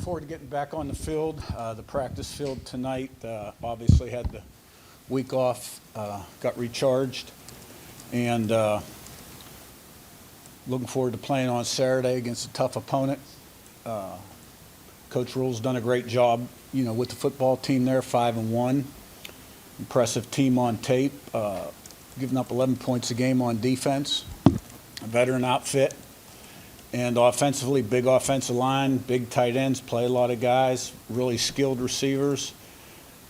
forward to getting back on the field. The practice field tonight, obviously had the week off, got recharged, and looking forward to playing on Saturday against a tough opponent. Coach Rule's done a great job, with the football team there, 5-1. Impressive team on tape, giving up 11 points a game on defense. A veteran outfit. And offensively, big offensive line, big tight ends, play a lot of guys, really skilled receivers,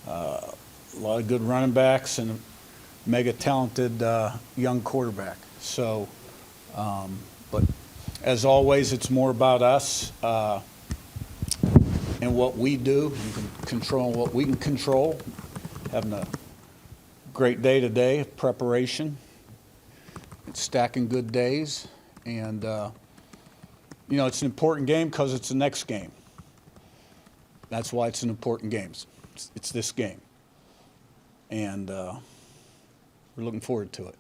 a lot of good running backs, and a mega talented young quarterback. So, but as always, it's more about us and what we do. You can control what we can control. Having a great day today of preparation, stacking good days, and it's an important game because it's the next game. That's why it's an important game. It's this game. And we're looking forward to it.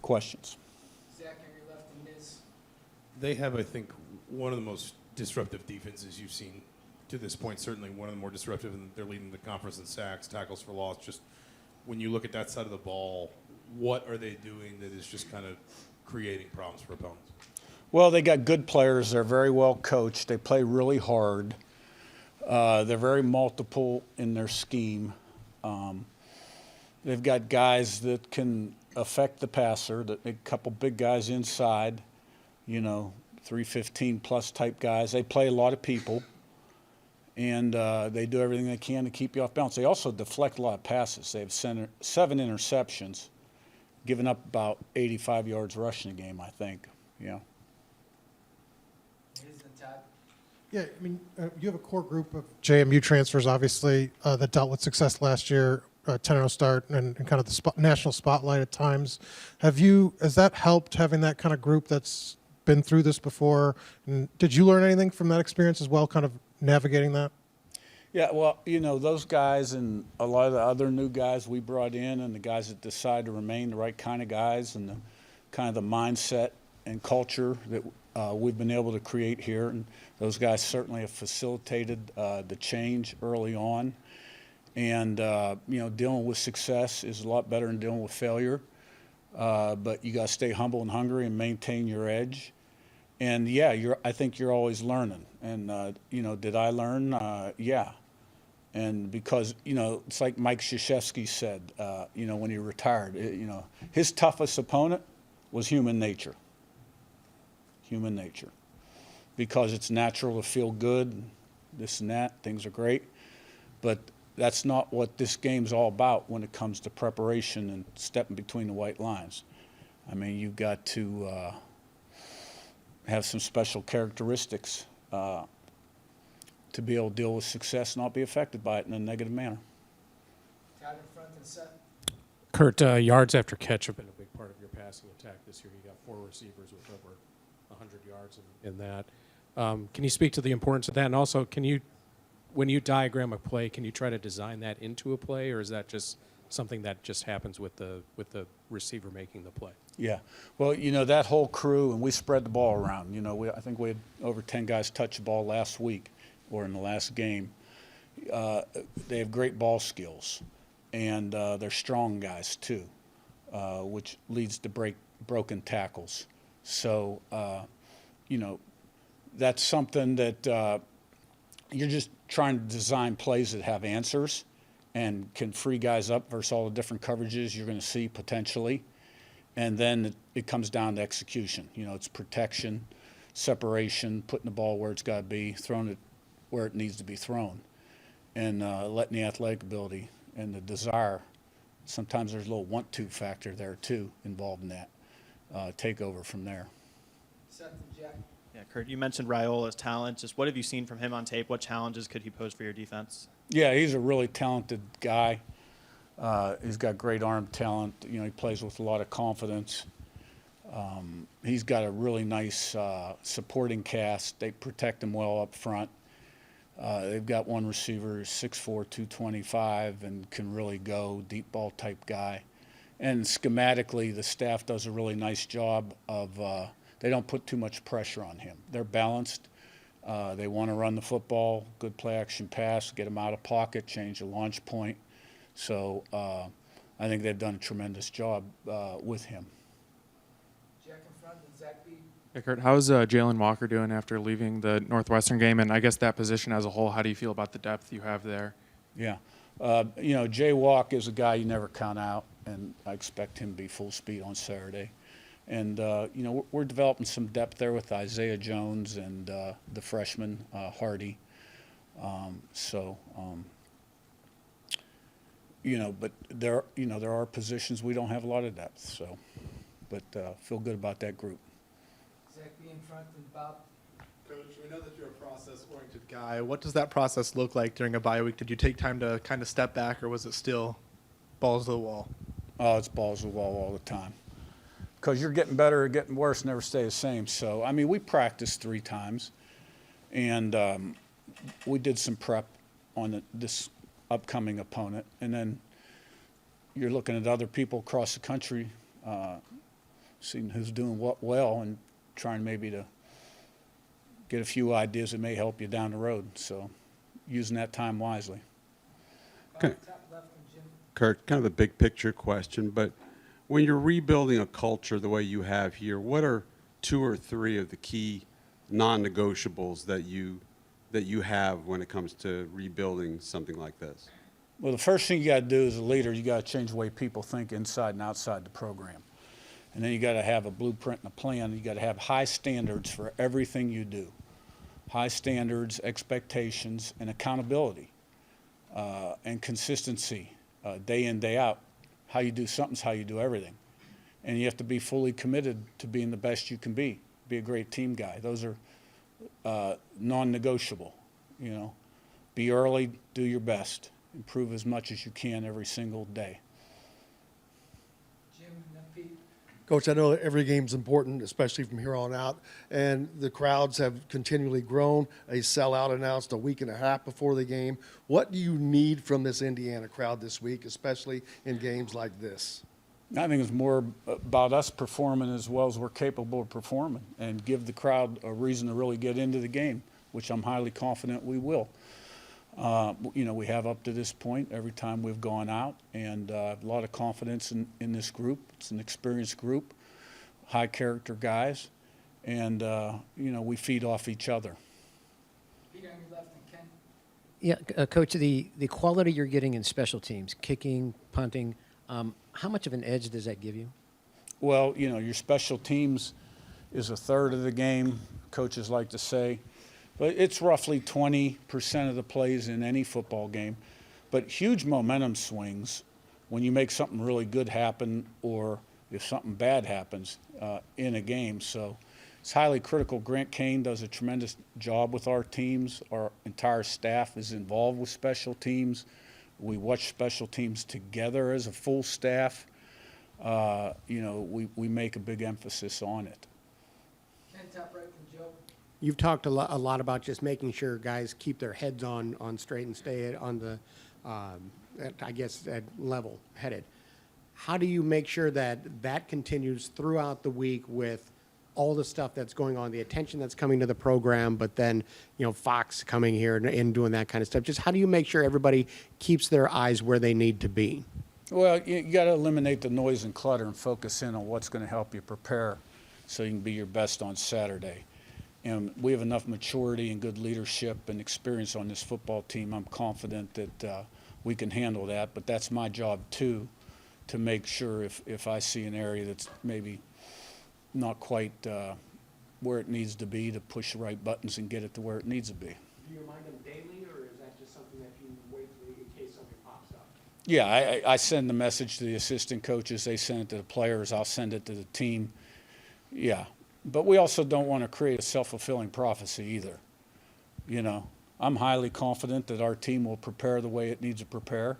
Questions? Zach, on your left, and Miz. They have, I think, one of the most disruptive defenses you've seen to this point. Certainly one of the more disruptive, and they're leading the conference in sacks, tackles for loss. Just when you look at that side of the ball, what are they doing that is just kind of creating problems for opponents? Well, they got good players. They're very well coached. They play really hard. They're very multiple in their scheme. They've got guys that can affect the passer, a couple big guys inside, 315-plus type guys. They play a lot of people, and they do everything they can to keep you off balance. They also deflect a lot of passes. They have 7 interceptions, giving up about 85 yards rushing a game, I think. Yeah, you have a core group of JMU transfers, obviously, that dealt with success last year, 10-0 start, and kind of the national spotlight at times. Has that helped, having that kind of group that's been through this before? And did you learn anything from that experience as well, kind of navigating that? Yeah, well, those guys and a lot of the other new guys we brought in, and the guys that decide to remain the right kind of guys, and the kind of the mindset and culture that we've been able to create here, and those guys certainly have facilitated the change early on. And dealing with success is a lot better than dealing with failure. But you got to stay humble and hungry and maintain your edge. And I think you're always learning. And did I learn? Yeah. And because it's like Mike Krzyzewski said, when he retired, his toughest opponent was human nature. Human nature, because it's natural to feel good, this and that, things are great, but that's not what this game's all about when it comes to preparation and stepping between the white lines. You've got to have some special characteristics to be able to deal with success and not be affected by it in a negative manner. Todd in front and Seth. Curt, yards after catch have been a big part of your passing attack this year. You got 4 receivers with over 100 yards in that. Can you speak to the importance of that? And also, when you diagram a play, can you try to design that into a play, or is that just something that just happens with the receiver making the play? Yeah. Well, that whole crew, and we spread the ball around. I think we had over 10 guys touch the ball last week or in the last game. They have great ball skills, and they're strong guys too, which leads to broken tackles. So, that's something that you're just trying to design plays that have answers and can free guys up versus all the different coverages you're going to see potentially. And then it comes down to execution. It's protection, separation, putting the ball where it's got to be, throwing it where it needs to be thrown, and letting the athletic ability and the desire. Sometimes there's a little want-to factor there, too, involved in that. Take over from there. Seth and Jack. Yeah, Curt, you mentioned Raiola's talent. Just what have you seen from him on tape? What challenges could he pose for your defense? Yeah, he's a really talented guy. He's got great arm talent. He plays with a lot of confidence. He's got a really nice supporting cast. They protect him well up front. They've got one receiver, 6'4", 225, and can really go, deep ball type guy. And schematically, the staff does a really nice job of they don't put too much pressure on him. They're balanced. They want to run the football, good play action pass, get them out of pocket, change the launch point. So I think they've done a tremendous job with him. Jack in front and Zach B. Hey, Curt, how's Jalen Walker doing after leaving the Northwestern game? And I guess that position as a whole, how do you feel about the depth you have there? Yeah. You know, Jay Walk is a guy you never count out, and I expect him to be full speed on Saturday. And, you know, we're developing some depth there with Isaiah Jones and the freshman, Hardy. You know, but there are positions we don't have a lot of depth, so, but feel good about that group. Zach B in front and Bob. Coach, we know that you're a process-oriented guy. What does that process look like during a bye week? Did you take time to kind of step back, or was it still balls to the wall? Oh, it's balls to the wall all the time. Because you're getting better or getting worse, never stay the same. So, I mean, we practiced 3 times, and we did some prep on this upcoming opponent. And then you're looking at other people across the country, seeing who's doing what well and trying maybe to get a few ideas that may help you down the road. So using that time wisely. Bob, top left and Jim. Curt, kind of a big picture question, but when you're rebuilding a culture the way you have here, what are 2 or 3 of the key non-negotiables that you have when it comes to rebuilding something like this? Well, the first thing you got to do as a leader, you got to change the way people think inside and outside the program. And then you got to have a blueprint and a plan. You got to have high standards for everything you do. High standards, expectations, and accountability, and consistency, day in, day out. How you do something's how you do everything. And you have to be fully committed to being the best you can be. Be a great team guy. Those are non-negotiable, you know. Be early, do your best. Improve as much as you can every single day. Jim and then Pete. Coach, I know every game's important, especially from here on out, and the crowds have continually grown. A sellout announced a week and a half before the game. What do you need from this Indiana crowd this week, especially in games like this? I think it's more about us performing as well as we're capable of performing and give the crowd a reason to really get into the game, which I'm highly confident we will. You know, we have up to this point every time we've gone out, and a lot of confidence in this group. It's an experienced group, high character guys, and you know, we feed off each other. Pete on your left and Ken. Yeah, Coach, the quality you're getting in special teams, kicking, punting, how much of an edge does that give you? Well, you know, your special teams is a third of the game, coaches like to say. But it's roughly 20% of the plays in any football game. But huge momentum swings when you make something really good happen or if something bad happens in a game. So it's highly critical. Grant Kane does a tremendous job with our teams. Our entire staff is involved with special teams. We watch special teams together as a full staff. You know, we make a big emphasis on it. Ken top right and Joe. You've talked a lot about just making sure guys keep their heads on straight and stay on the, I guess, at level headed. How do you make sure that that continues throughout the week with all the stuff that's going on, the attention that's coming to the program, but then, you know, Fox coming here and doing that kind of stuff? Just how do you make sure everybody keeps their eyes where they need to be? Well, you got to eliminate the noise and clutter and focus in on what's going to help you prepare so you can be your best on Saturday. And we have enough maturity and good leadership and experience on this football team. I'm confident that we can handle that, but that's my job too, to make sure if I see an area that's maybe not quite where it needs to be, to push the right buttons and get it to where it needs to be. Do you remind them daily, or is that just something that you wait for in case something pops up? Yeah, I send the message to the assistant coaches. They send it to the players. I'll send it to the team. Yeah. But we also don't want to create a self-fulfilling prophecy either. You know, I'm highly confident that our team will prepare the way it needs to prepare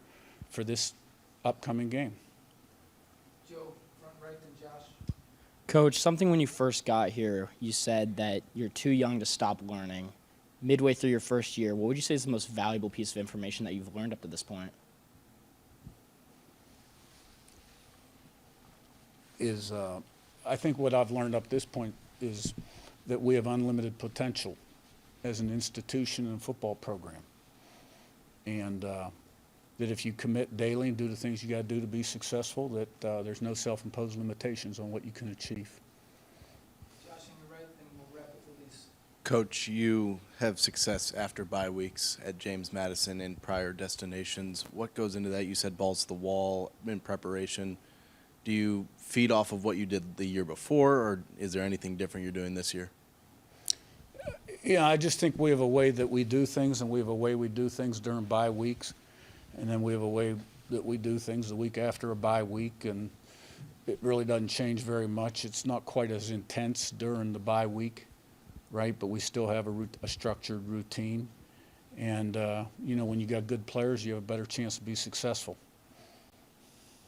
for this upcoming game. Joe, front right and Josh. Coach, something when you first got here, you said that you're too young to stop learning. Midway through your first year, what would you say is the most valuable piece of information that you've learned up to this point? I think what I've learned up to this point is that we have unlimited potential as an institution and football program. And that if you commit daily and do the things you got to do to be successful, that there's no self-imposed limitations on what you can achieve. Josh, on your right, and we'll wrap it with these. Coach, you have success after bye weeks at James Madison and prior destinations. What goes into that? You said balls to the wall in preparation. Do you feed off of what you did the year before, or is there anything different you're doing this year? Yeah, I just think we have a way that we do things, and we have a way we do things during bye weeks, and then we have a way that we do things the week after a bye week, and it really doesn't change very much. It's not quite as intense during the bye week, right? But we still have a structured routine, and you know, when you got good players, you have a better chance to be successful.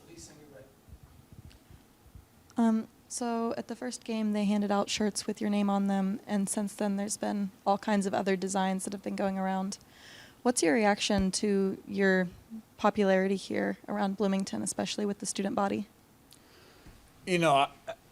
Elise, on your right. So at the first game, they handed out shirts with your name on them, and since then there's been all kinds of other designs that have been going around. What's your reaction to your popularity here around Bloomington, especially with the student body? You know,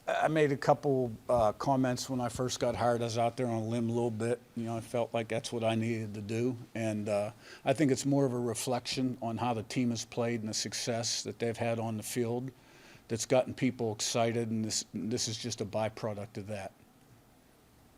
I made a couple comments when I first got hired. I was out there on a limb a little bit. You know, I felt like that's what I needed to do. And I think it's more of a reflection on how the team has played and the success that they've had on the field that's gotten people excited, and this is just a byproduct of that.